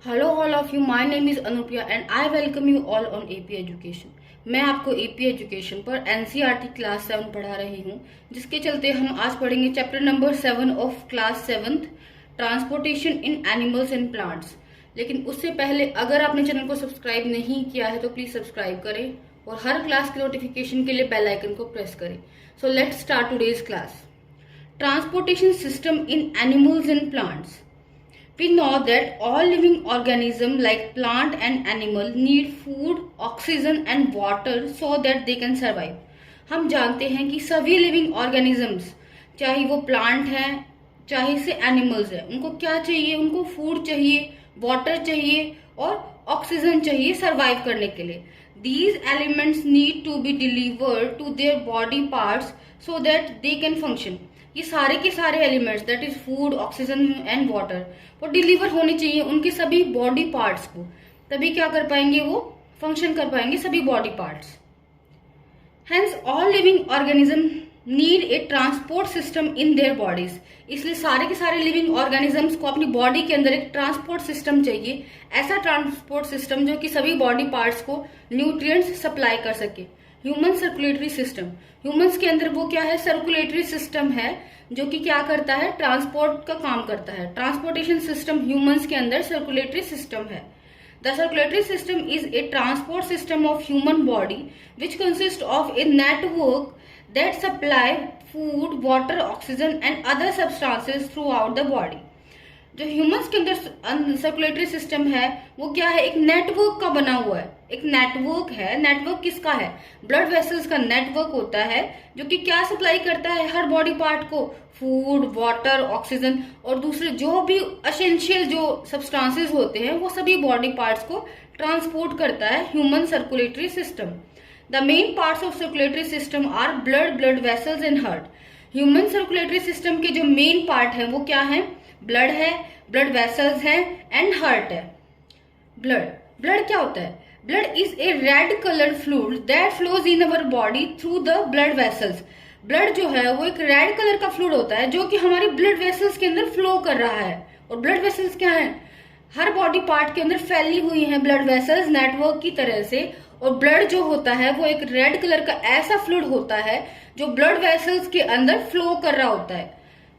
Hello all of you, my name is Anupriya and I welcome you all on AP education. मैं आपको AP education पर NCERT class 7 पढ़ा रही हूँ, जिसके चलते हम आज पढ़ेंगे chapter number 7 of class 7th, transportation in animals and plants. लेकिन उससे पहले अगर आपने चैनल को सब्सक्राइब नहीं किया है तो प्लीज सब्सक्राइब करें और हर क्लास के नोटिफिकेशन के लिए बेल आइकन को प्रेस करें। So let's start today's class. Transportation system in animals and plants. We know that all living organisms like plant and animal need food, oxygen and water so that they can survive. हम जानते हैं कि सभी living organisms, चाहे वो plant हैं चाहे से एनिमल्स हैं, उनको क्या चाहिए? उनको फूड चाहिए, वाटर चाहिए और ऑक्सीजन चाहिए सर्वाइव करने के लिए। These elements need to be delivered to their body parts so that they can function. ये सारे के सारे elements that is food, oxygen and water वो डिलीवर होने चाहिए उनके सभी बॉडी पार्ट्स को, तभी क्या कर पाएंगे? वो फंक्शन कर पाएंगे सभी body parts. Hence all living organism need a transport system in their bodies. इसलिए सारे के सारे लिविंग ऑर्गेनिजम्स को अपनी बॉडी के अंदर एक ट्रांसपोर्ट सिस्टम चाहिए, ऐसा ट्रांसपोर्ट सिस्टम जो कि सभी बॉडी पार्ट्स को न्यूट्रिएंट्स सप्लाई कर सके। ह्यूमन सर्कुलेटरी सिस्टम, ह्यूमंस के अंदर वो क्या है? सर्कुलेटरी सिस्टम है जो कि क्या करता है? ट्रांसपोर्ट का काम करता है। ट्रांसपोर्टेशन सिस्टम ह्यूमंस के अंदर सर्कुलेटरी सिस्टम है। The circulatory system is a transport system of human body which consist of a network that supply food, water, oxygen and other substances through out the body. जो humans के अंदर circulatory system है वो क्या है? एक network का बना हुआ है, एक नेटवर्क है। नेटवर्क किसका है? ब्लड वेसल्स का नेटवर्क होता है जो कि क्या सप्लाई करता है हर बॉडी पार्ट को? फूड, वाटर, ऑक्सीजन और दूसरे जो भी एसेंशियल जो सब्सटेंसेस होते हैं वो सभी बॉडी पार्ट्स को ट्रांसपोर्ट करता है human circulatory system. The main parts of circulatory system are blood, blood vessels and heart. Human circulatory system के जो मेन पार्ट है वो क्या है? ब्लड है, ब्लड वेसल्स है एंड हार्ट है। ब्लड क्या होता है? Blood is a red coloured fluid that flows in our body through the blood vessels. Blood जो है वो एक रेड कलर का फ्लूइड होता है जो कि हमारी ब्लड वेसल्स के अंदर फ्लो कर रहा है। और ब्लड वेसल्स क्या है? हर बॉडी पार्ट के अंदर फैली हुई है ब्लड वेसल्स नेटवर्क की तरह से। और ब्लड जो होता है वो एक रेड कलर का ऐसा फ्लूइड होता है जो ब्लड वेसल्स के अंदर फ्लो कर रहा होता है।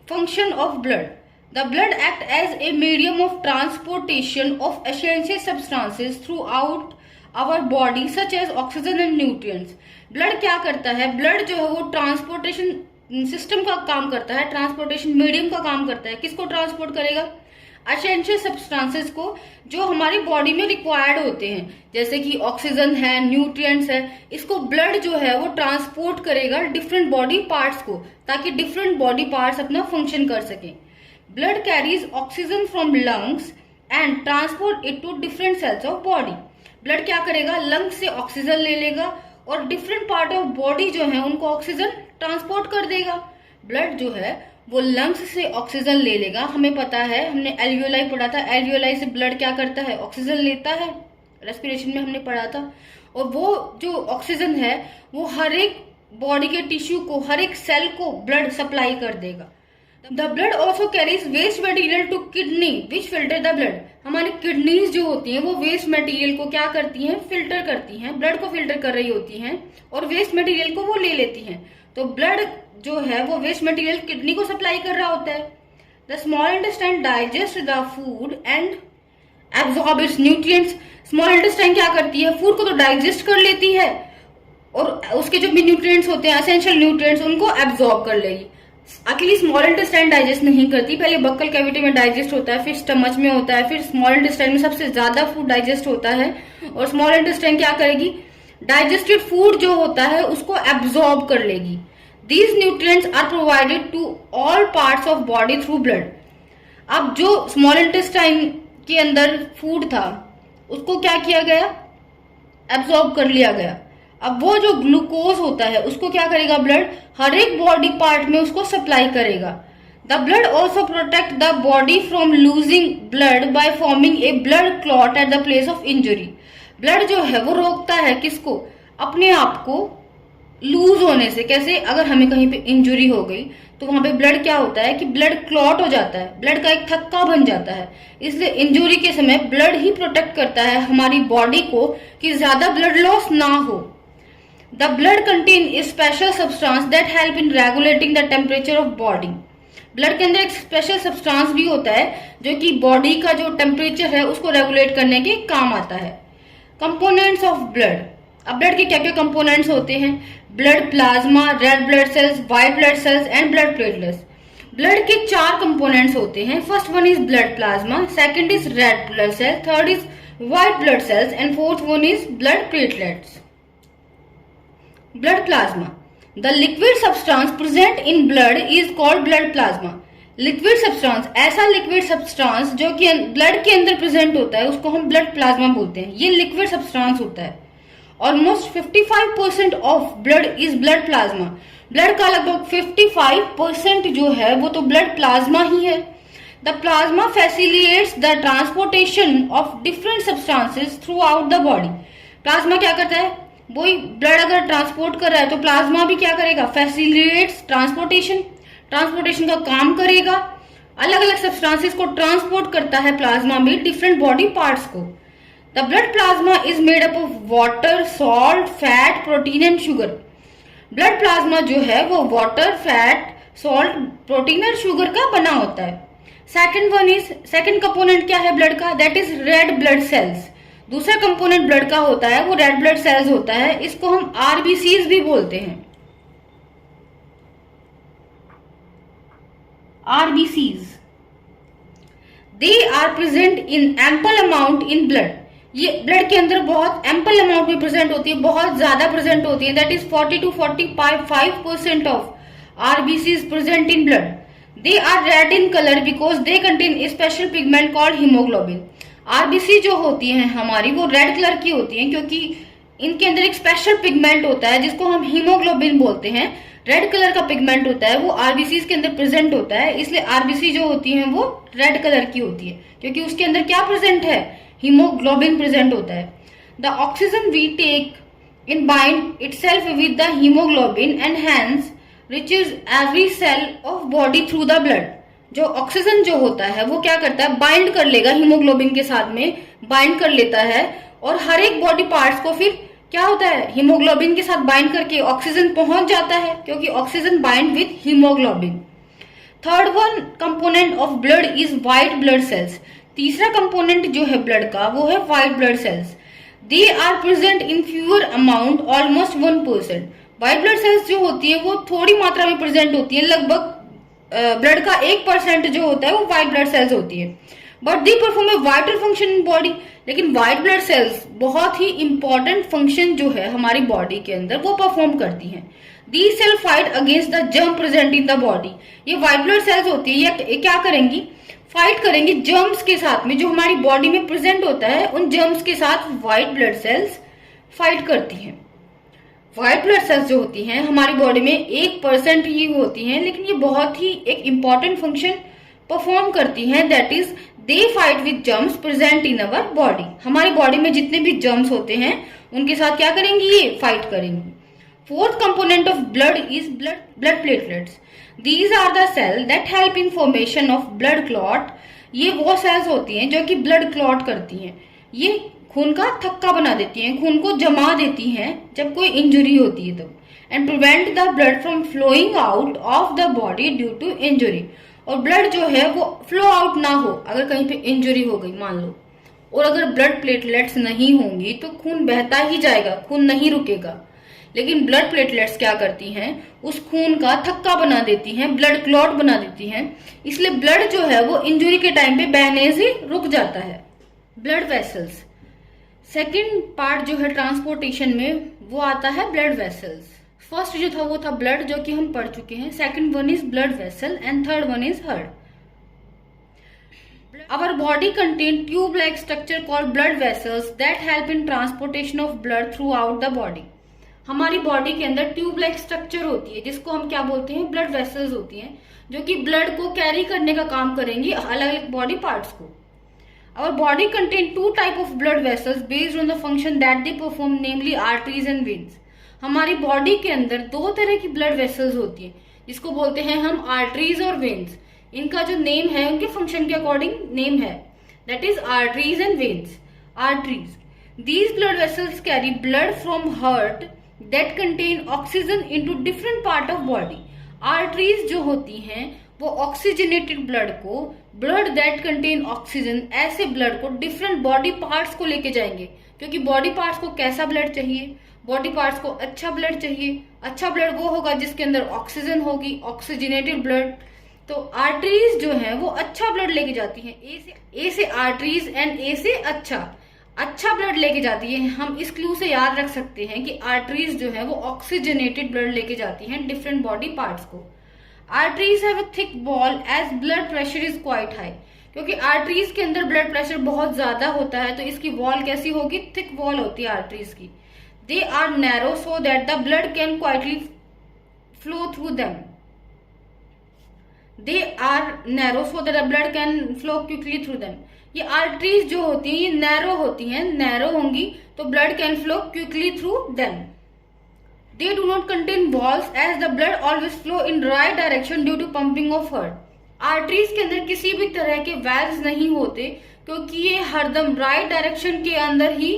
Function of blood. The blood acts as a medium of transportation of essential substances throughout our body such as oxygen and nutrients. Blood क्या करता है? ब्लड जो है वो ट्रांसपोर्टेशन सिस्टम का काम करता है, ट्रांसपोर्टेशन मीडियम का काम करता है। किसको ट्रांसपोर्ट करेगा? एसेंशियल सब्सटेंसेस को जो हमारी बॉडी में रिक्वायर्ड होते हैं, जैसे कि ऑक्सीजन है, न्यूट्रिएंट्स है। इसको ब्लड जो है वो ट्रांसपोर्ट करेगा डिफरेंट बॉडी पार्ट्स को, ताकि डिफरेंट बॉडी पार्ट्स अपना फंक्शन कर सकें। Blood carries oxygen from lungs and transport it to different cells of body. Blood क्या करेगा? लंग से ऑक्सीजन ले लेगा और डिफरेंट पार्ट ऑफ बॉडी जो है उनको ऑक्सीजन ट्रांसपोर्ट कर देगा। ब्लड जो है वो लंग्स से ऑक्सीजन ले लेगा। हमें पता है, हमने एल्वियोलाई पढ़ा था, एल्वियोलाई से ब्लड क्या करता है? ऑक्सीजन लेता है, रेस्पिरेशन में हमने पढ़ा था। और वो जो ऑक्सीजन है वो हर एक बॉडी के टिश्यू को, हर एक सेल को ब्लड सप्लाई कर देगा। The blood also carries waste material to kidney which filter the blood. हमारी किडनीज जो होती हैं वो वेस्ट मटेरियल को क्या करती हैं? फिल्टर करती हैं, ब्लड को फिल्टर कर रही होती हैं और वेस्ट मटेरियल को वो ले लेती हैं। तो ब्लड जो है वो वेस्ट मटेरियल किडनी को सप्लाई कर रहा होता है। The small intestine digest the food and absorb it's nutrients. Small intestine क्या करती है? फूड को तो डाइजेस्ट कर लेती है और उसके जो भी न्यूट्रिएंट्स होते हैं, एसेंशियल न्यूट्रिएंट्स, उनको एब्जॉर्ब कर लेगी। अकेली स्मॉल इंटेस्टाइन डाइजेस्ट नहीं करती, पहले बक्कल कैविटी में डाइजेस्ट होता है, फिर स्टमच में होता है, फिर स्मॉल इंटेस्टाइन में सबसे ज्यादा फूड डाइजेस्ट होता है। और स्मॉल इंटेस्टाइन क्या करेगी? डाइजेस्टेड फूड जो होता है उसको एब्जॉर्ब कर लेगी। These nutrients are provided to all parts of body through blood. अब जो स्मॉल इंटेस्टाइन के अंदर फूड था उसको क्या किया गया? एब्जॉर्ब कर लिया गया। अब वो जो ग्लूकोज होता है उसको क्या करेगा? ब्लड हर एक बॉडी पार्ट में उसको सप्लाई करेगा। The blood also protect the body from losing blood by forming a blood clot at the place of injury. Blood जो है वो रोकता है किसको? अपने आप को लूज होने से। कैसे? अगर हमें कहीं पे इंजुरी हो गई तो वहां पे ब्लड क्या होता है कि ब्लड क्लॉट हो जाता है, ब्लड का एक थक्का बन जाता है। इसलिए इंजुरी के समय ब्लड ही प्रोटेक्ट करता है हमारी बॉडी को कि ज्यादा ब्लड लॉस ना हो। The blood contain a special substance that help in regulating the temperature of body. Blood के अंदर एक स्पेशल सब्सटेंस भी होता है जो कि बॉडी का जो टेम्परेचर है उसको रेगुलेट करने के काम आता है। Components of blood. अब ब्लड के क्या क्या कंपोनेंट्स होते हैं? Blood plasma, red blood cells, white blood cells and blood platelets. Blood के 4 कंपोनेंट्स होते हैं। First one is blood plasma, second is red blood cell, third is white blood cells and fourth one is blood platelets. Blood plasma. The liquid substance present in blood is called blood plasma. Liquid substance, ऐसा liquid substance जो कि blood के अंदर present होता है उसको हम blood plasma बोलते हैं। ये लिक्विड सब्सटेंस होता है। Almost 55% of blood is blood plasma. Blood का लगभग 55% जो है वो तो ब्लड प्लाज्मा ही है। The plasma facilitates the transportation of different substances through out the body. Plasma क्या करता है? वही ब्लड अगर ट्रांसपोर्ट कर रहा है तो प्लाज्मा भी क्या करेगा? फैसिलिटेट्स ट्रांसपोर्टेशन, ट्रांसपोर्टेशन का काम करेगा। अलग अलग सब्सटेंसेस को ट्रांसपोर्ट करता है प्लाज्मा भी, डिफरेंट बॉडी पार्ट्स को। The blood plasma is made up of water, salt, fat, protein and sugar. Blood plasma जो है वो वाटर, फैट, सॉल्ट, प्रोटीन और शुगर का बना होता है। सेकंड कंपोनेंट क्या है ब्लड का? That is red blood sales. दूसरा कंपोनेंट ब्लड का होता है वो रेड ब्लड सेल्स होता है। इसको हम आरबीसीज भी बोलते हैं। RBCs, they are present in ample amount in blood. ये ब्लड के अंदर बहुत एम्पल अमाउंट में प्रेजेंट होती है, बहुत ज्यादा प्रेजेंट होती है। That is 40 to 45% of RBCs present in blood. They are red in colour because they contain a special pigment called haemoglobin. RBC जो होती है हमारी वो रेड कलर की होती है क्योंकि इनके अंदर एक स्पेशल पिगमेंट होता है जिसको हम हीमोग्लोबिन बोलते हैं। रेड कलर का पिगमेंट होता है वो आरबीसी के अंदर प्रेजेंट होता है, इसलिए आरबीसी जो होती है वो रेड कलर की होती है क्योंकि उसके अंदर क्या प्रेजेंट है? हीमोग्लोबिन प्रेजेंट होता है। The oxygen we take in bind itself with the haemoglobin and hence reaches every cell of body through the blood. जो ऑक्सीजन जो होता है वो क्या करता है? बाइंड कर लेगा हीमोग्लोबिन के साथ में, बाइंड कर लेता है और हर एक बॉडी पार्ट्स को फिर क्या होता है? हीमोग्लोबिन के साथ बाइंड करके ऑक्सीजन पहुंच जाता है क्योंकि oxygen bind with haemoglobin. Third one component of blood is white blood cells. तीसरा कंपोनेंट जो है ब्लड का वो है white blood cells. They are present in fewer amount, almost 1%। White blood cells जो होती है वो थोड़ी मात्रा में प्रेजेंट होती है, लगभग ब्लड का 1% जो होता है वो व्हाइट ब्लड सेल्स होती है। But they perform a vital function in body. लेकिन व्हाइट ब्लड सेल्स बहुत ही इंपॉर्टेंट फंक्शन जो है हमारी बॉडी के अंदर वो परफॉर्म करती हैं। The cell fight against the germ present in the body. ये व्हाइट ब्लड सेल्स होती है, ये क्या करेंगी? फाइट करेंगी जर्म्स के साथ में, जो हमारी बॉडी में प्रेजेंट होता है उन जर्म्स के साथ व्हाइट ब्लड सेल्स फाइट करती हैं। व्हाइट ब्लड सेल्स जो होती हैं हमारी बॉडी में 1% ही होती हैं, लेकिन ये बहुत ही एक इंपॉर्टेंट फंक्शन परफॉर्म करती हैं। That is they fight with germs present in our body. हमारी बॉडी में जितने भी जर्म्स होते हैं उनके साथ क्या करेंगी? ये फाइट करेंगी। Fourth component of blood is blood platelets. These are the cell that help in formation of blood clot. ये वो सेल्स होती हैं जो कि ब्लड क्लॉट करती हैं। ये खून का थक्का बना देती हैं, खून को जमा देती हैं जब कोई इंजुरी होती है तब, and prevent the blood from flowing out of the body due to injury. और ब्लड जो है वो फ्लो आउट ना हो, अगर कहीं पे इंजुरी हो गई मान लो, और अगर ब्लड प्लेटलेट्स नहीं होंगी तो खून बहता ही जाएगा, खून नहीं रुकेगा। लेकिन ब्लड प्लेटलेट्स क्या करती हैं? उस खून का थक्का बना देती हैं, ब्लड क्लॉट बना देती हैं, इसलिए ब्लड जो है वो इंजुरी के टाइम पे बहने से रुक जाता है। ब्लड वेसल्स, सेकेंड पार्ट जो है ट्रांसपोर्टेशन में वो आता है ब्लड वेसल्स। फर्स्ट जो था वो था ब्लड, जो कि हम पढ़ चुके हैं। Second one is blood vessel and third one is heart. Our body contain tube-like structure called blood vessels that help in transportation of blood throughout the body. हमारी बॉडी के अंदर ट्यूब लाइक स्ट्रक्चर होती है जिसको हम क्या बोलते हैं? ब्लड वेसल्स होती हैं, जो कि ब्लड को कैरी करने का काम करेंगी अलग अलग बॉडी पार्ट्स को। Our body contain two type of blood vessels based on the function that they perform, namely arteries and veins. हमारी बॉडी के अंदर दो तरह की ब्लड वेसल्स होती हैं जिसको बोलते हैं हम आर्टरीज और वेन्स। इनका जो नेम है उनके फंक्शन के अकॉर्डिंग नेम है, that is arteries and veins. Arteries, these blood vessels carry blood from heart that contain oxygen into different part of body। arteries जो होती हैं वो oxygenated blood को, blood that contain oxygen, ऐसे blood को different body parts को लेके जाएंगे, क्योंकि body parts को कैसा blood चाहिए, body parts को अच्छा blood चाहिए। अच्छा blood वो होगा जिसके अंदर ऑक्सीजन होगी, oxygenated blood। तो आर्टरीज जो है वो अच्छा ब्लड लेके जाती हैं, ए से आर्टरीज एंड ए से अच्छा ब्लड लेके जाती है। हम इस क्लू से याद रख सकते हैं कि आर्टरीज जो है वो ऑक्सीजनेटेड ब्लड लेके जाती हैं डिफरेंट बॉडी पार्ट्स को। Arteries have a thick wall as blood pressure is quite high, क्योंकि आर्टरीज के अंदर ब्लड प्रेशर बहुत ज्यादा होता है तो इसकी वॉल कैसी होगी, थिक वॉल होती है आर्टरीज की। They are narrow so that the blood can quietly flow through them. They are narrow so that the blood can flow quickly through them. ये आर्टरीज जो होती हैं ये नैरो होती हैं, नैरो होंगी तो blood can flow quickly through them. They do not contain walls as the blood always flow in right direction due to pumping of heart. Arteries के अंदर किसी भी तरह के वैल्व्स नहीं होते, क्योंकि ये हरदम राइट डायरेक्शन के अंदर ही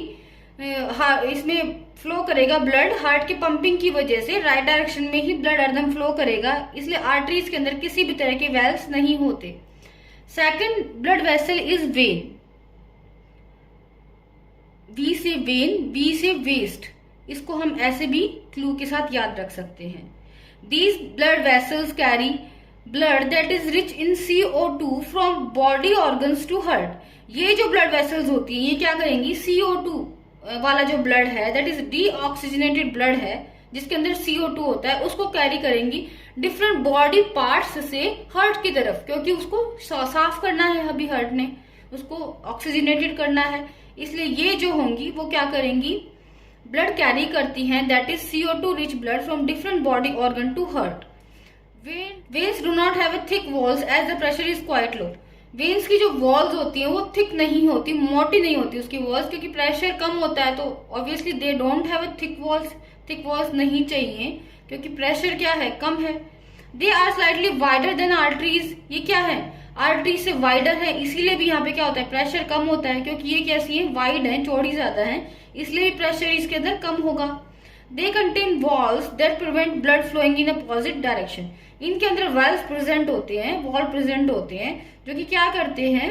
इसमें फ्लो करेगा ब्लड, हार्ट की पंपिंग की वजह से राइट डायरेक्शन में ही ब्लड हरदम फ्लो करेगा, इसलिए आर्टरीज के अंदर किसी भी तरह के वैल्व्स नहीं होते। Second blood vessel is vein. We say vein, we say waste, इसको हम ऐसे भी क्लू के साथ याद रख सकते हैं। These blood vessels carry blood that is rich in CO2 from body organs to heart. ये जो ब्लड वेसल्स होती हैं ये क्या करेंगी, CO2 वाला जो ब्लड है दैट इज डीऑक्सीजनेटेड ब्लड है जिसके अंदर CO2 होता है, उसको कैरी करेंगी डिफरेंट बॉडी पार्ट्स से हार्ट की तरफ, क्योंकि उसको साफ करना है, अभी हार्ट ने उसको ऑक्सीजनेटेड करना है, इसलिए ये जो होंगी वो क्या करेंगी, ब्लड कैरी करती हैं that is CO2 rich blood from different body organ to heart. Veins do not have a thick walls as the pressure is quite low. Veins की जो वॉल्स होती हैं वो थिक नहीं होती, मोटी नहीं होती उसकी वॉल्स, क्योंकि प्रेशर कम होता है तो obviously they don't have a thick walls. Thick walls नहीं चाहिए क्योंकि प्रेशर क्या है, कम है। They are slightly wider than arteries. ये क्या है, आर्टरीज से वाइडर है, इसीलिए भी यहाँ पे क्या होता है, प्रेशर कम होता है, क्योंकि ये कैसी है, वाइड है, चौड़ी ज्यादा है, इसलिए प्रेशर इसके अंदर कम होगा। They contain walls that prevent blood flowing in opposite direction. इनके अंदर वॉल्स प्रेजेंट होते हैं, वॉल प्रेजेंट होते हैं जो कि क्या करते हैं,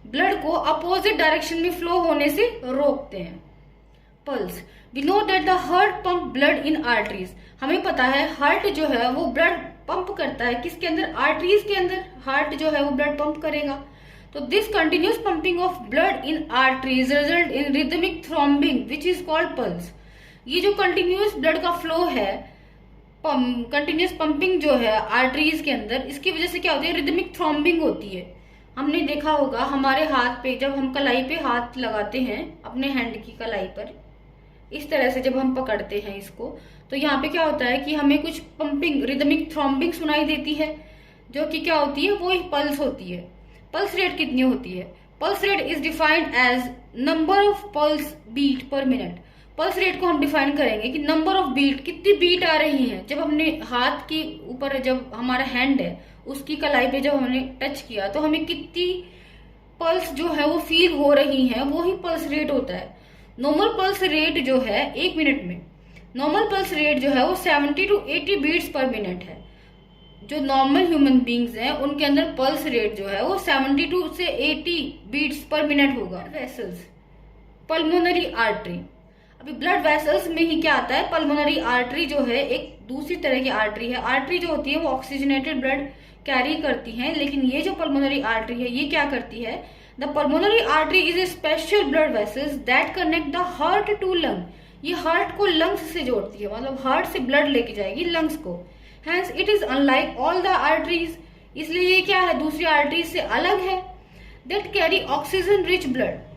ब्लड को अपोजिट डायरेक्शन में फ्लो होने से रोकते हैं। Pulse, we know that the heart pump blood in arteries. हमें पता है हार्ट जो है वो ब्लड पंप करता है किसके अंदर, आर्टरीज के अंदर हार्ट जो है वो ब्लड पंप करेगा। तो this continuous pumping of blood in arteries result in rhythmic throbbing which is called pulse. ये जो कंटिन्यूस ब्लड का फ्लो है, कंटिन्यूस पंपिंग जो है आर्टरीज के अंदर, इसकी वजह से क्या होती है, रिदमिक थ्रॉम्बिंग होती है। हमने देखा होगा हमारे हाथ पे, जब हम कलाई पे हाथ लगाते हैं अपने हैंड की कलाई पर, इस तरह से जब हम पकड़ते हैं इसको, तो यहाँ पे क्या होता है कि हमें कुछ पंपिंग, रिदमिक थ्रॉम्बिंग सुनाई देती है, जो कि क्या होती है, वो एक पल्स होती है। पल्स रेट कितनी होती है, pulse rate is defined as number of pulse beat per minute. Pulse rate को हम डिफाइन करेंगे कि नंबर ऑफ बीट, कितनी बीट आ रही है, जब हमने हाथ के ऊपर, जब हमारा हैंड है उसकी कलाई पे जब हमने टच किया तो हमें कितनी पल्स जो है वो फील हो रही है, वो ही पल्स रेट होता है। नॉर्मल पल्स रेट जो है 1 मिनट में, नॉर्मल पल्स रेट जो है वो 70 to 80 बीट्स पर मिनट है। जो नॉर्मल ह्यूमन बींग्स हैं उनके अंदर पल्स रेट जो है वो 72 से 80 बीट्स पर मिनट होगा। Vessels, pulmonary artery. अभी ब्लड वेसल्स में ही क्या आता है, पल्मोनरी आर्टरी जो है एक दूसरी तरह की आर्टरी है। आर्टरी जो होती है वो ऑक्सीजनेटेड ब्लड कैरी करती है, लेकिन ये जो पल्मोनरी आर्टरी है ये क्या करती है, the pulmonary artery is a special blood vessels that connect the heart to lung. ये हार्ट को लंग्स से जोड़ती है, मतलब हार्ट से ब्लड लेके जाएगी लंग्स को। Hence it is unlike all the arteries, इसलिए ये क्या है, दूसरी आर्टरीज से अलग है। That carry oxygen rich blood.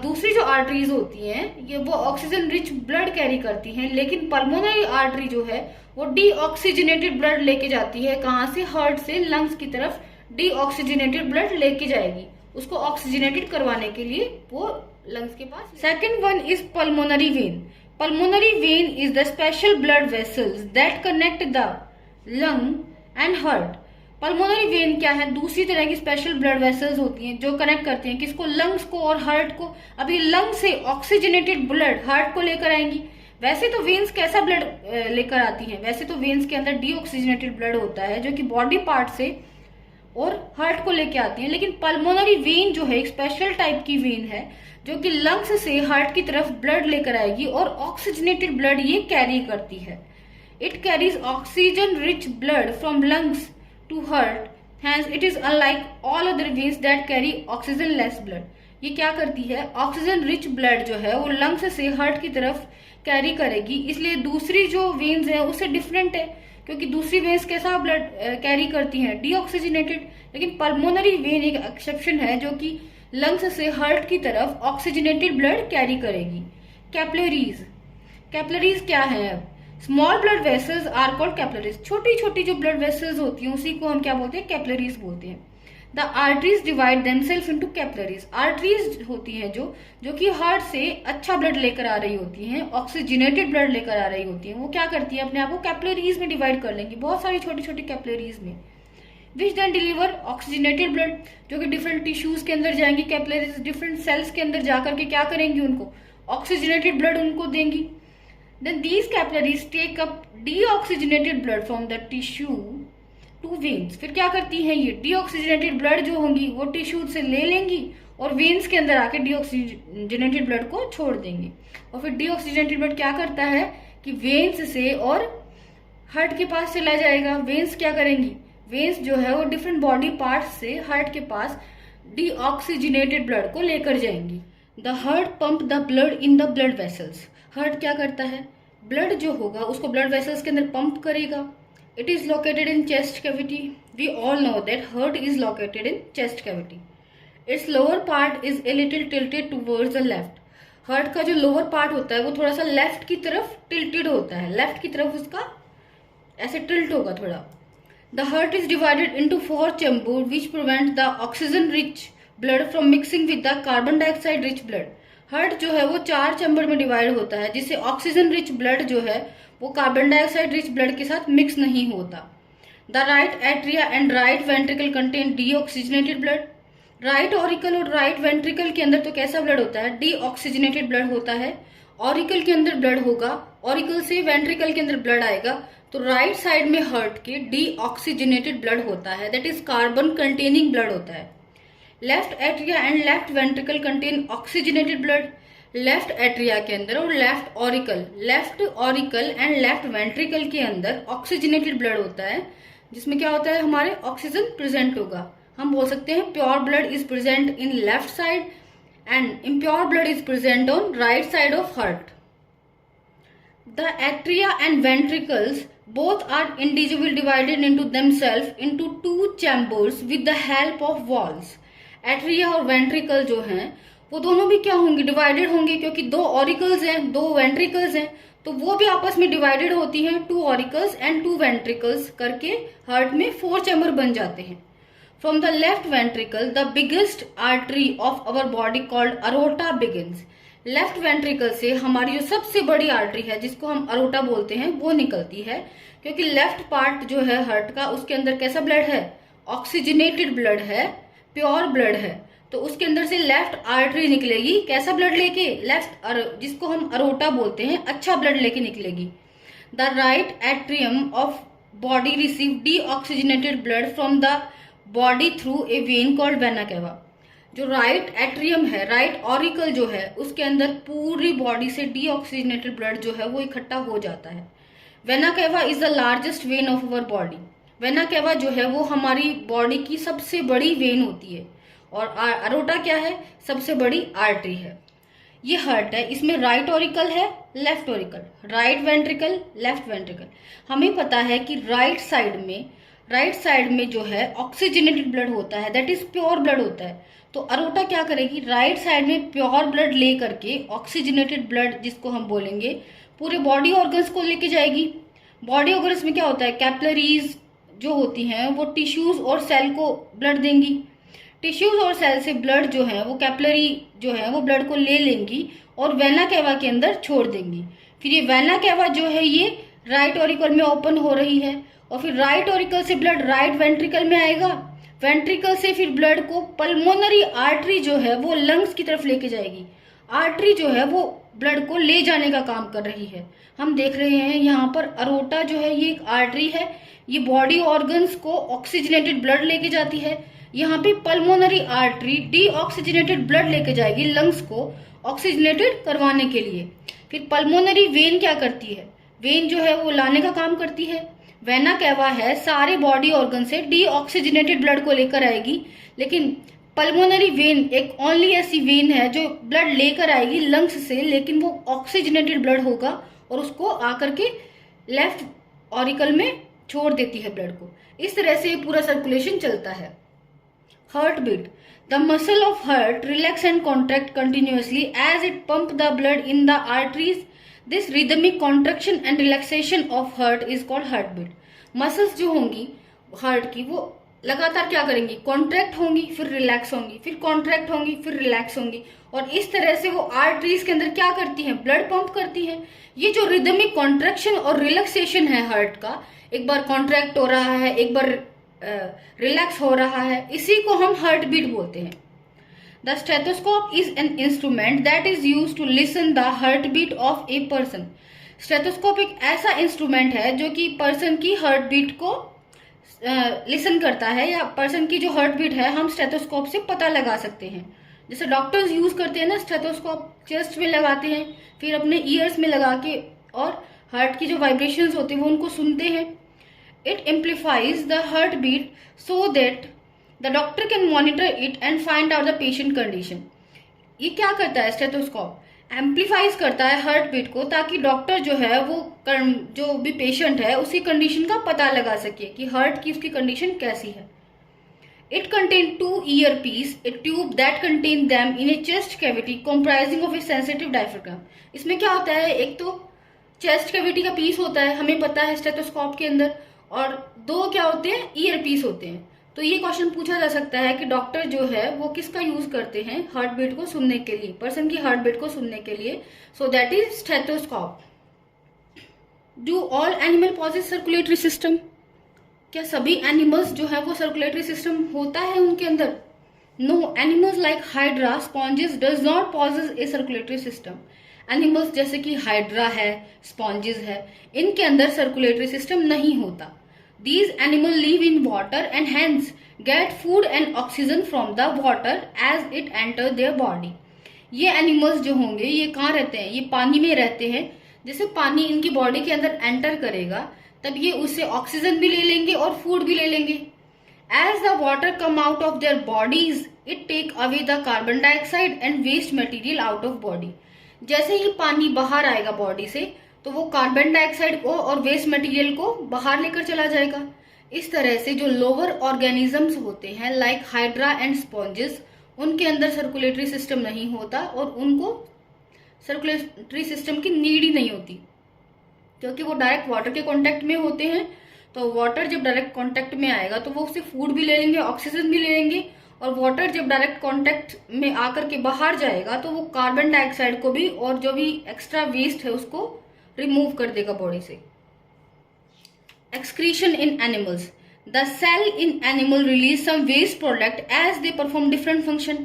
दूसरी जो आर्टरीज होती हैं ये वो ऑक्सीजन रिच ब्लड कैरी करती हैं, लेकिन पल्मोनरी आर्टरी जो है वो डीऑक्सीजनेटेड ब्लड लेके जाती है, कहाँ से, हार्ट से लंग्स की तरफ डीऑक्सीजनेटेड ब्लड लेके जाएगी, उसको ऑक्सीजनेटेड करवाने के लिए वो लंग्स के पास। Second one is pulmonary vein. Pulmonary vein is the special blood vessels that connect the lung and heart. Pulmonary vein क्या है? दूसरी तरह की स्पेशल ब्लड वेसल्स होती हैं जो कनेक्ट करती हैं किसको? लंग्स को और हार्ट को। अभी लंग से ऑक्सीजनेटेड ब्लड हार्ट को लेकर आएंगी। वैसे तो वेन्स कैसा ब्लड लेकर आती हैं? वैसे तो वेन्स के अंदर डीऑक्सीजनेटेड ब्लड होता है जो कि बॉडी पार्ट से और हार्ट को लेके आती हैं, लेकिन पल्मोनरी वेन जो है एक स्पेशल टाइप की वेन है जो कि लंग्स से हार्ट की तरफ ब्लड लेकर आएगी और ऑक्सीजनेटेड ब्लड ये कैरी करती है। It carries oxygen rich blood from lungs to heart, hence it is unlike all other veins that carry oxygen less blood. ये क्या करती है? ऑक्सीजन रिच ब्लड जो है वो लंग्स से हार्ट की तरफ कैरी करेगी, इसलिए दूसरी जो वेन्स है उससे डिफरेंट है, क्योंकि दूसरी वेन्स कैसा ब्लड कैरी करती हैं? डीऑक्सीजनेटेड। लेकिन पल्मोनरी वेन एक एक्सेप्शन है जो कि लंग्स से हार्ट की तरफ ऑक्सीजनेटेड ब्लड कैरी करेगी। कैपिलरीज। कैपिलरीज क्या है? Small blood vessels are called capillaries. छोटी छोटी जो ब्लड वेसल्स होती हैं उसी को हम क्या बोलते हैं? कैपिलरीज बोलते हैं। The arteries divide themselves into capillaries. Arteries होती हैं जो कि हार्ट से अच्छा ब्लड लेकर आ रही होती हैं, ऑक्सीजनेटेड ब्लड लेकर आ रही होती हैं, वो क्या करती हैं? अपने आप को कैपिलरीज में डिवाइड कर लेंगी, बहुत सारी छोटी छोटी कैपिलरीज में, which then deliver oxygenated blood, जो कि डिफरेंट टिश्यूज के अंदर जाएंगी। कैपिलरीज डिफरेंट सेल्स के अंदर जाकर के क्या करेंगी? उनको ऑक्सीजनेटेड ब्लड उनको देंगी। Then these capillaries take up deoxygenated blood from the tissue to veins. फिर क्या करती हैं? ये डीऑक्सीजनेटेड ब्लड जो होंगी वो टिश्यू से ले लेंगी और वेन्स के अंदर आके डीऑक्सीजनेटेड ब्लड को छोड़ देंगी। और फिर डीऑक्सीजनेटेड ब्लड क्या करता है कि वेन्स से और हार्ट के पास चला जाएगा। वेन्स क्या करेंगी? वेन्स जो है वो डिफरेंट बॉडी पार्ट्स से हार्ट के पास डीऑक्सीजनेटेड ब्लड को लेकर जाएंगी। The heart pump the blood in the blood vessels. Heart क्या करता है? ब्लड जो होगा उसको ब्लड वेसल्स के अंदर पंप करेगा। It is located in chest cavity. We all know that heart is located in chest cavity. Its lower part is a little tilted towards the left. Heart का जो lower part होता है वो थोड़ा सा left की तरफ tilted होता है, left की तरफ उसका ऐसे tilt होगा थोड़ा। The heart is divided into 4 chambers which prevent the oxygen rich blood from mixing with the carbon dioxide rich blood. Heart जो है वो 4 चैम्बर में डिवाइड होता है जिससे ऑक्सीजन रिच ब्लड जो है वो कार्बन डाइऑक्साइड रिच ब्लड के साथ मिक्स नहीं होता। The right atria and right ventricle contain deoxygenated blood. Right auricle और राइट वेंट्रिकल के अंदर तो कैसा ब्लड होता है? डीऑक्सीजनेटेड ब्लड होता है। ऑरिकल के अंदर ब्लड होगा, ऑरिकल से वेंट्रिकल के अंदर ब्लड आएगा, तो राइट साइड में हार्ट के डीऑक्सीजनेटेड ब्लड होता है, that is carbon containing blood होता है। Left atria and left ventricle contain oxygenated blood. Left atria के अंदर और left auricle and left ventricle के अंदर ऑक्सीजनेटेड ब्लड होता है, जिसमें क्या होता है? हमारे ऑक्सीजन प्रेजेंट होगा। हम बोल सकते हैं pure blood is present in left side and impure blood is present on right side of heart. The atria and ventricles both are individually divided into themselves into 2 chambers with the help of walls. Atria और ventricle जो हैं वो दोनों भी क्या होंगे? Divided होंगे, क्योंकि 2 ऑरिकल्स हैं, 2 वेंट्रिकल्स हैं, तो वो भी आपस में डिवाइडेड होती हैं। 2 ऑरिकल्स एंड 2 वेंट्रिकल्स करके हार्ट में 4 चैम्बर बन जाते हैं। From the left ventricle the biggest artery of our body called aorta begins. Left ventricle से हमारी जो सबसे बड़ी आर्टरी है जिसको हम अरोटा बोलते हैं वो निकलती है, क्योंकि लेफ्ट पार्ट जो है हार्ट का उसके अंदर कैसा ब्लड है? ऑक्सीजनेटेड ब्लड है, प्योर ब्लड है, तो उसके अंदर से लेफ्ट आर्टरी निकलेगी। कैसा ब्लड लेके? लेफ्ट, जिसको हम अरोटा बोलते हैं, अच्छा ब्लड लेके निकलेगी। The right atrium of body receive deoxygenated blood from the body through a when called vena cava. जो राइट एट्रियम है, राइट ऑरिकल जो है, उसके अंदर पूरी बॉडी से डीऑक्सीजनेटेड ब्लड जो है वो इकट्ठा हो जाता है। Vena cava is the largest when of our body. Vena cava जो है वो हमारी बॉडी की सबसे बड़ी वेन होती है, और अरोटा क्या है? सबसे बड़ी आर्टरी है। ये हार्ट है, इसमें राइट ऑरिकल है, left auricle, right ventricle, left ventricle. हमें पता है कि राइट साइड में जो है ऑक्सीजनेटेड ब्लड होता है, दैट इज प्योर ब्लड होता है। तो अरोटा क्या करेगी? राइट साइड में प्योर ब्लड ले करके ऑक्सीजनेटेड ब्लड जिसको हम बोलेंगे पूरे बॉडी ऑर्गन्स को लेके जाएगी। बॉडी ऑर्गन्स में क्या होता है? कैपिलरीज जो होती हैं वो टिश्यूज और सेल को ब्लड देंगी। टिश्यूज और सेल से ब्लड जो है वो कैपिलरी जो है वो ब्लड को ले लेंगी और वेना केवा के अंदर छोड़ देंगी। फिर ये वेना केवा जो है ये राइट ऑरिकल में ओपन हो रही है, और फिर राइट ऑरिकल से ब्लड राइट वेंट्रिकल में आएगा, वेंट्रिकल से फिर ब्लड को पल्मोनरी आर्टरी जो है वो लंग्स की तरफ लेके जाएगी। आर्टरी जो है वो ब्लड को ले जाने का काम कर रही है। हम देख रहे हैं यहाँ पर अरोटा जो है ये एक आर्टरी है, ये बॉडी ऑर्गन्स को ऑक्सीजनेटेड ब्लड लेके जाती है। यहाँ पे पल्मोनरी आर्टरी डीऑक्सीजनेटेड ब्लड लेके जाएगी लंग्स को ऑक्सीजनेटेड करवाने के लिए। फिर पल्मोनरी वेन क्या करती है, वेन जो है वो लाने का काम करती है। वेना कैवा है सारे बॉडी ऑर्गन से डीऑक्सीजनेटेड ब्लड को लेकर आएगी, लेकिन पल्मोनरी वेन एक ओनली ऐसी वेन है जो ब्लड लेकर आएगी लंग्स से, लेकिन वो ऑक्सीजनेटेड ब्लड होगा और उसको आकर के लेफ्ट ऑरिकल में छोड़ देती है ब्लड को। इस तरह से पूरा सर्कुलेशन चलता है। Heart beat, the muscle of heart relax and contract continuously as it pump the blood in the arteries. This rhythmic contraction and relaxation of heart is called heart beat. Muscles जो होंगी heart की वो लगातार क्या करेंगी, contract होंगी फिर relax होंगी, फिर कॉन्ट्रैक्ट होंगी फिर रिलैक्स होंगी, और इस तरह से वो आर्टरीज के अंदर क्या करती हैं, ब्लड पंप करती हैं। ये जो रिदमिक कॉन्ट्रैक्शन और रिलैक्सेशन है हार्ट का, एक बार कॉन्ट्रैक्ट हो रहा है एक बार रिलैक्स हो रहा है, इसी को हम हार्ट बीट बोलते हैं। The stethoscope is an instrument that is used to listen the heart beat of a person. Stethoscope एक ऐसा इंस्ट्रूमेंट है जो कि पर्सन की हार्ट बीट को लिसन करता है, या पर्सन की जो हार्ट बीट है हम स्टेथोस्कोप से पता लगा सकते हैं। जैसे डॉक्टर्स यूज करते हैं ना, स्टेथोस्कोप चेस्ट में लगाते हैं, फिर अपने ईयर्स में लगा के और हार्ट की जो वाइब्रेशंस होती है वो उनको सुनते हैं। It amplifies the heart beat so that the doctor can monitor it and find out the patient condition. ये क्या करता है स्टेथोस्कोप, एम्प्लीफाइज करता है हार्ट बीट को, ताकि डॉक्टर जो है वो जो भी पेशेंट है उसकी कंडीशन का पता लगा सके कि हार्ट की उसकी कंडीशन कैसी है। It contain 2 earpiece, A tube that contain them in A chest cavity comprising of A sensitive diaphragm. इसमें क्या होता है, एक तो चेस्ट कैविटी का पीस होता है हमें पता है स्टेथोस्कोप के अंदर, और 2 क्या होते हैं, ईयर पीस होते हैं। तो ये क्वेश्चन पूछा जा सकता है कि डॉक्टर जो है वो किसका यूज करते हैं हार्ट बीट को सुनने के लिए, पर्सन की हार्ट बीट को सुनने के लिए। So that is stethoscope. Do all animal possess circulatory system, क्या सभी एनिमल्स जो है वो सर्कुलेटरी सिस्टम होता है उनके अंदर? No, animals like hydra sponges does not possess a circulatory system. Animals जैसे कि हाइड्रा है, स्पॉन्जेस है, इनके अंदर सर्कुलेटरी सिस्टम नहीं होता। These animals live in water and hence get food and oxygen from the water as it enter their body. ये animals जो होंगे ये कहाँ रहते हैं, ये पानी में रहते हैं। जैसे पानी इनकी बॉडी के अंदर एंटर करेगा तब ये उससे ऑक्सीजन भी ले लेंगे और फूड भी ले लेंगे। As the water come out of their bodies, it take away the carbon dioxide and waste material out of body. जैसे ही पानी बाहर आएगा बॉडी से तो वो कार्बन डाइऑक्साइड को और वेस्ट मटेरियल को बाहर लेकर चला जाएगा। इस तरह से जो लोअर ऑर्गेनिजम्स होते हैं लाइक हाइड्रा एंड स्पॉन्जेस, उनके अंदर सर्कुलेटरी सिस्टम नहीं होता और उनको सर्कुलेटरी सिस्टम की नीड ही नहीं होती, क्योंकि वो डायरेक्ट वाटर के कांटेक्ट में होते हैं। तो वाटर जब डायरेक्ट कांटेक्ट में आएगा तो वो उससे फूड भी ले लेंगे, ऑक्सीजन भी ले लेंगे, और वाटर जब डायरेक्ट कांटेक्ट में आकर के बाहर जाएगा तो वो कार्बन डाइऑक्साइड को भी और जो भी एक्स्ट्रा वेस्ट है उसको रिमूव कर देगा बॉडी से। Excretion in animals, the cell in animal release some waste product as they perform different function.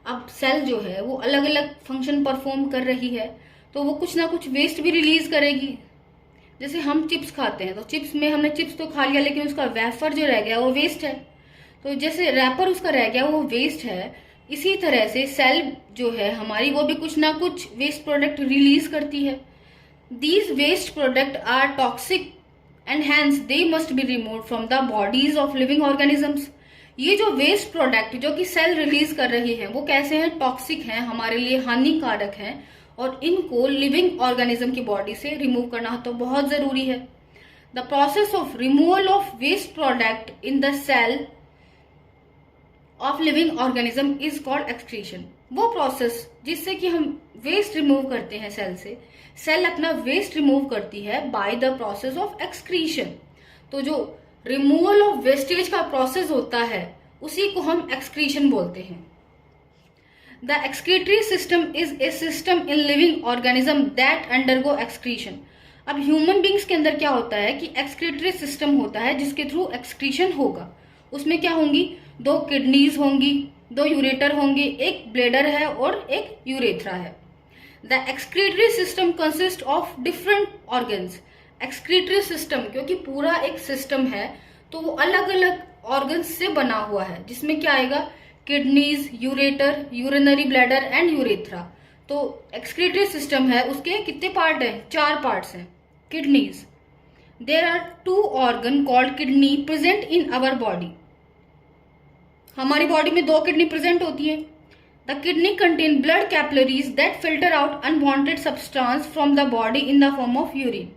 अब सेल जो है वो अलग अलग फंक्शन परफॉर्म कर रही है तो वो कुछ ना कुछ वेस्ट भी रिलीज करेगी। जैसे हम चिप्स खाते हैं तो चिप्स में हमने चिप्स तो खा लिया लेकिन उसका वेफर जो रह गया वो वेस्ट है, तो जैसे रैपर उसका रह गया वो वेस्ट है। इसी तरह से सेल जो है हमारी वो भी कुछ ना कुछ वेस्ट प्रोडक्ट रिलीज करती है। These waste products are toxic and hence they must be removed from the bodies of living organisms. ये जो वेस्ट प्रोडक्ट जो कि सेल रिलीज कर रही है वो कैसे हैं, टॉक्सिक हैं, हमारे लिए हानिकारक हैं, और इनको लिविंग ऑर्गेनिज्म की बॉडी से रिमूव करना तो बहुत जरूरी है। The process of removal of waste product in the cell of living organism is called excretion. वो प्रोसेस जिससे कि हम वेस्ट रिमूव करते हैं सेल से, सेल अपना वेस्ट रिमूव करती है by the process of excretion. तो जो रिमूवल ऑफ वेस्टेज का प्रोसेस होता है उसी को हम एक्सक्रीशन बोलते हैं। The excretory system is a system in living organism that undergo excretion. अब ह्यूमन बींग्स के अंदर क्या होता है कि एक्सक्रीटरी सिस्टम होता है जिसके थ्रू एक्सक्रीशन होगा। उसमें क्या होंगी, 2 किडनीज होंगी, 2 यूरेटर होंगे, एक ब्लेडर है और एक यूरेथ्रा है। The excretory system consist of different organs. Excretory system क्योंकि पूरा एक सिस्टम है तो वो अलग अलग ऑर्गन्स से बना हुआ है, जिसमें क्या आएगा, kidneys, ureter, urinary bladder and urethra. तो एक्सक्रीटरी सिस्टम है, उसके कितने पार्ट हैं, 4 पार्ट्स हैं। Kidneys, there are 2 organ called kidney present in our body. हमारी बॉडी में 2 किडनी प्रेजेंट होती है। The kidney contain blood capillaries that filter out unwanted substance from the body in the form of urine.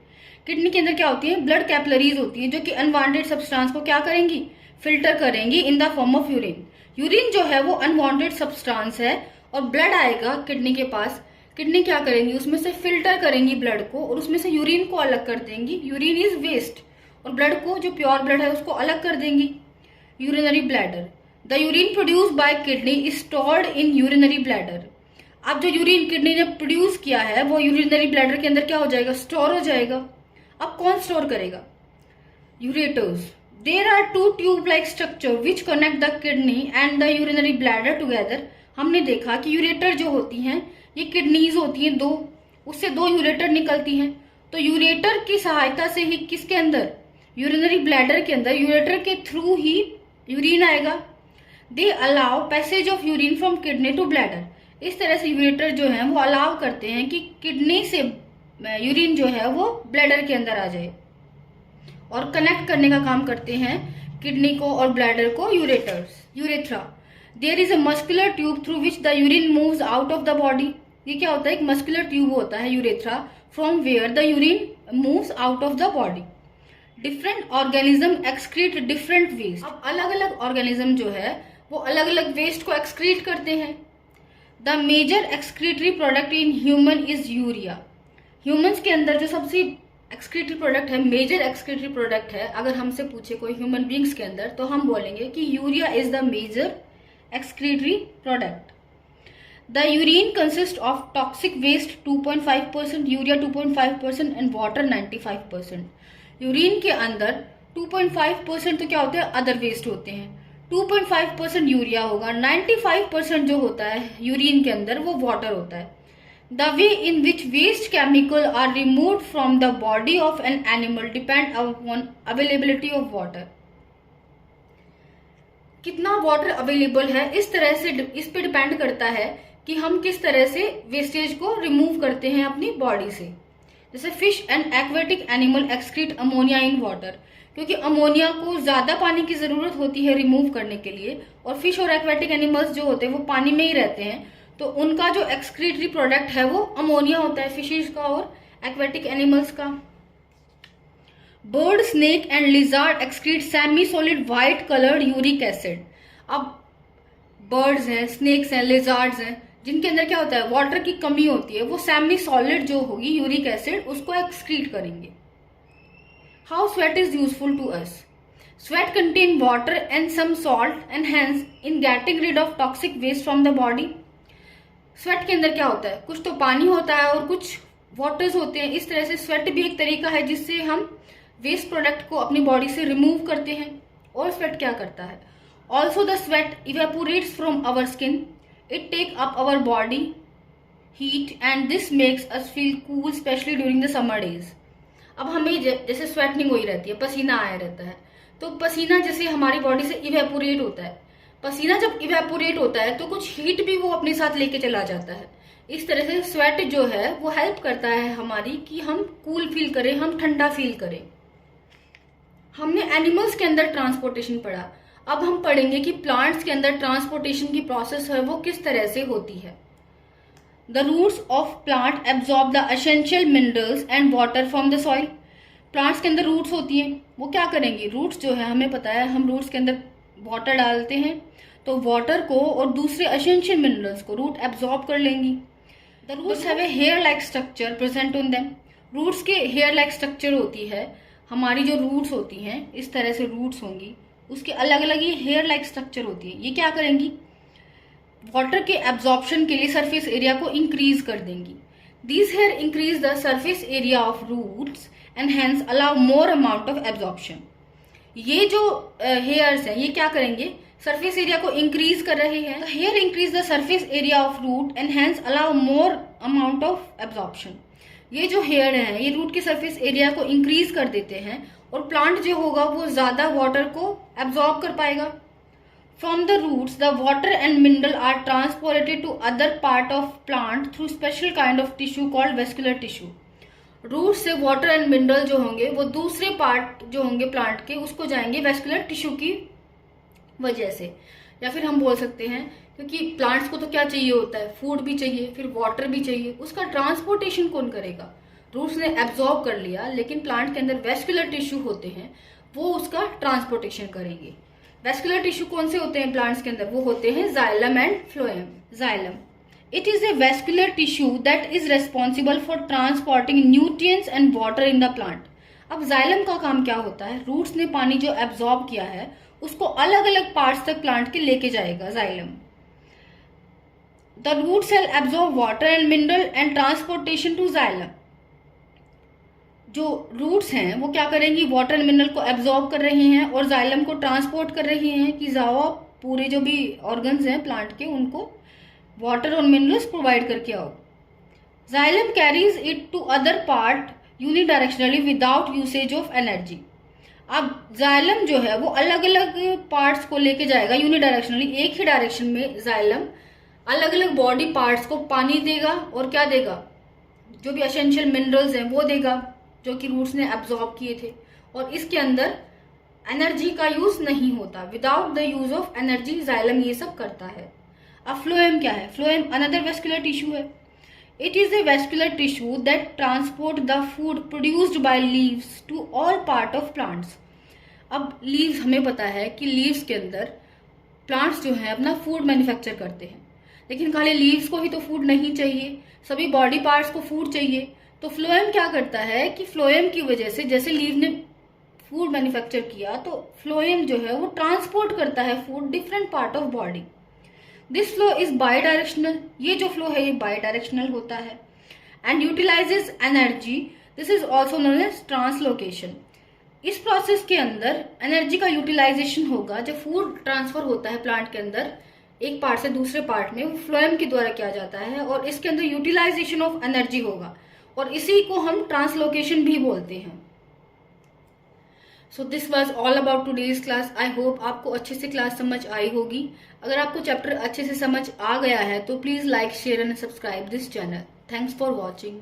Kidney के अंदर क्या होती है, blood capillaries होती है जो कि अनवांटेड सब्सटेंस को क्या करेंगी, फिल्टर करेंगी इन the form of urine. Urine जो है वो अनवांटेड सब्सटेंस है और ब्लड आएगा किडनी के पास। किडनी क्या करेंगी, उसमें से फिल्टर करेंगी ब्लड को और उसमें से यूरिन को अलग कर देंगी। यूरिन इज वेस्ट और ब्लड को, जो प्योर ब्लड है, उसको अलग कर देंगी। Urinary bladder, the urine produce by kidney is stored in urinary bladder. अब जो यूरिन किडनी ने प्रोड्यूस किया है वो यूरिनरी ब्लैडर के अंदर क्या हो जाएगा, स्टोर हो जाएगा। अब कौन स्टोर करेगा, ureters. There are 2 tube like structure which connect the kidney and the urinary bladder together. हमने देखा कि यूरेटर जो होती हैं ये किडनीज होती हैं 2, उससे 2 यूरेटर निकलती हैं। तो यूरेटर की सहायता से ही किसके अंदर, यूरिनरी ब्लैडर के अंदर यूरेटर के थ्रू ही यूरिन आएगा। They allow passage of urine from kidney to bladder. इस तरह से यूरेटर जो है वो अलाउ करते हैं कि किडनी से यूरिन जो है वो ब्लैडर के अंदर आ जाए और कनेक्ट करने का काम करते हैं किडनी को और ब्लैडर को ureters. Urethra, there is a muscular tube through which the urine moves out of the body. ये क्या होता है, एक मस्कुलर ट्यूब होता है urethra, from where the urine moves out of the body. Different organism excrete different waste. अब अलग अलग ऑर्गेनिज्म जो है वो अलग अलग वेस्ट को एक्सक्रीट करते हैं। The major excretory product in human is urea. Humans के अंदर जो सबसे एक्सक्रीटरी प्रोडक्ट है, मेजर एक्सक्रीटरी प्रोडक्ट है, अगर हमसे पूछे कोई ह्यूमन बींग्स के अंदर तो हम बोलेंगे कि urea is the major excretory product. The urine consists of toxic waste 2.5%, urea 2.5% and water 95%. Urine के अंदर 2.5% तो क्या होते हैं, अदर वेस्ट होते हैं। 2.5% यूरिया होगा, 95% जो होता है यूरिन के अंदर वो वाटर होता है। The way in which waste chemical are removed from the body of an animal depend upon availability of water. कितना वाटर अवेलेबल है, इस तरह से इस पे डिपेंड करता है कि हम किस तरह से वेस्टेज को रिमूव करते हैं अपनी बॉडी से। जैसे fish and aquatic animal excrete ammonia in water, क्योंकि अमोनिया को ज्यादा पानी की जरूरत होती है रिमूव करने के लिए, और फिश और एक्वेटिक एनिमल्स जो होते हैं वो पानी में ही रहते हैं, तो उनका जो एक्सक्रीटरी प्रोडक्ट है वो अमोनिया होता है, फिशेज का और एक्वेटिक एनिमल्स का। Bird, snake and lizard excrete semi solid white coloured uric acid. अब बर्ड्स हैं, स्नेक्स हैं, लिजार्ड्स हैं, जिनके अंदर क्या होता है, वाटर की कमी होती है, वो सेमी सॉलिड जो होगी यूरिक एसिड उसको एक्सक्रीट करेंगे। How sweat is useful to us. Sweat contain water and some salt and hence in getting rid of toxic waste from the body. Sweat के अंदर क्या होता है, कुछ तो पानी होता है और कुछ वाटर्स होते हैं। इस तरह से स्वेट भी एक तरीका है जिससे हम वेस्ट प्रोडक्ट को अपनी बॉडी से रिमूव करते हैं। और स्वेट क्या करता है, also the sweat evaporates from our skin, it take up our body heat and this makes us feel cool specially during the summer days. अब हमें जैसे स्वेटनिंग हो ही रहती है, पसीना आया रहता है, तो पसीना जैसे हमारी बॉडी से इवेपोरेट होता है, पसीना जब इवेपोरेट होता है तो कुछ हीट भी वो अपने साथ लेके चला जाता है। इस तरह से स्वेट जो है वो हेल्प करता है हमारी कि हम कूल फील करें, हम ठंडा फील करें। हमने एनिमल्स के अंदर ट्रांसपोर्टेशन पढ़ा, अब हम पढ़ेंगे कि प्लांट्स के अंदर ट्रांसपोर्टेशन की प्रोसेस है वो किस तरह से होती है। The roots of plant absorb the essential minerals and water from the soil. Plants के अंदर रूट्स होती हैं, वो क्या करेंगी, रूट्स जो है हमें पता है हम रूट्स के अंदर वाटर डालते हैं तो वाटर को और दूसरे एसेंशियल मिनरल्स को रूट एब्जॉर्ब कर लेंगी। The roots have a hair like structure present on them. Roots के हेयर लाइक स्ट्रक्चर होती है, हमारी जो रूट्स होती हैं इस तरह से रूट्स होंगी, उसके अलग अलग ही हेयर लाइक स्ट्रक्चर होती है। ये क्या करेंगी, वाटर के एब्जॉर्प्शन के लिए सरफेस एरिया को इंक्रीज कर देंगी। These hair increase the surface area of roots and hence allow more amount of absorption. ये जो hairs हैं ये क्या करेंगे, सरफेस एरिया को इंक्रीज कर रहे हैं. Hair increase the surface area of root and hence allow more amount of absorption. ये जो हेयर हैं ये रूट के सरफेस एरिया को इंक्रीज कर देते हैं और प्लांट जो होगा वो ज्यादा वाटर को एब्जॉर्ब कर पाएगा. From the roots the water and mineral are transported to other part of plant through special kind of tissue called vascular tissue. Root से वाटर एंड मिनरल जो होंगे वो दूसरे पार्ट जो होंगे प्लांट के उसको जाएंगे वेस्कुलर टिश्यू की वजह से. या फिर हम बोल सकते हैं क्योंकि प्लांट्स को तो क्या चाहिए होता है, फूड भी चाहिए, फिर वाटर भी चाहिए, उसका ट्रांसपोर्टेशन कौन करेगा. रूट्स ने एब्जॉर्ब कर लिया लेकिन प्लांट के अंदर वेस्कुलर टिश्यू होते हैं वो उसका ट्रांसपोर्टेशन करेंगे. वेस्कुलर टिश्यू कौन से होते हैं प्लांट्स के अंदर, वो होते हैं xylem and phloem. Xylem, it is a vascular tissue that is responsible for transporting nutrients and water in the plant. अब जाइलम का काम क्या होता है, रूट्स ने पानी जो एब्जॉर्ब किया है उसको अलग अलग पार्ट्स तक प्लांट के लेके जाएगा. Xylem, the root cell absorb water and mineral and transportation to xylem. जो रूट्स हैं वो क्या करेंगी, वाटर एंड मिनरल को एब्जॉर्ब कर रही हैं और जाइलम को ट्रांसपोर्ट कर रही हैं कि जाओ पूरे जो भी ऑर्गन्स हैं प्लांट के उनको वाटर और मिनरल्स प्रोवाइड करके आओ. Xylem carries it to other part unidirectionally without usage of energy. अब जाइलम जो है वो अलग अलग पार्ट्स को लेके जाएगा यूनिडायरेक्शनली, एक ही डायरेक्शन में जाइलम अलग अलग बॉडी पार्ट्स को पानी देगा और क्या देगा, जो भी एसेंशियल मिनरल्स हैं वो देगा जो कि रूट्स ने एब्जॉर्ब किए थे. और इसके अंदर एनर्जी का यूज नहीं होता, without the use of energy xylem ये सब करता है. अब फ्लोएम क्या है, फ्लोएम अनदर वेस्कुलर टिश्यू है. It is a vascular tissue that transport the food produced by leaves to all part of plants. अब लीव्स हमें पता है कि लीव्स के अंदर प्लांट्स जो है अपना फूड मैन्युफैक्चर करते हैं, लेकिन खाली लीव्स को ही तो फूड नहीं चाहिए, सभी बॉडी पार्ट्स को फूड चाहिए. तो फ्लोएम क्या करता है कि फ्लोएम की वजह से जैसे लीव ने फूड मैन्युफैक्चर किया तो फ्लोएम जो है वो ट्रांसपोर्ट करता है food different part of body. This flow is bidirectional. ये जो फ्लो है ये बाई डायरेक्शनल होता है and utilizes energy. This is also known as translocation. इस प्रोसेस के अंदर एनर्जी का यूटिलाइजेशन होगा. जब फूड ट्रांसफर होता है प्लांट के अंदर एक पार्ट से दूसरे पार्ट में, वो फ्लोएम के द्वारा किया जाता है और इसके अंदर यूटिलाइजेशन ऑफ एनर्जी होगा और इसी को हम ट्रांसलोकेशन भी बोलते हैं. So this was all about today's class. I hope आपको अच्छे से क्लास समझ आई होगी. अगर आपको चैप्टर अच्छे से समझ आ गया है तो please like, share and subscribe this channel. Thanks for watching.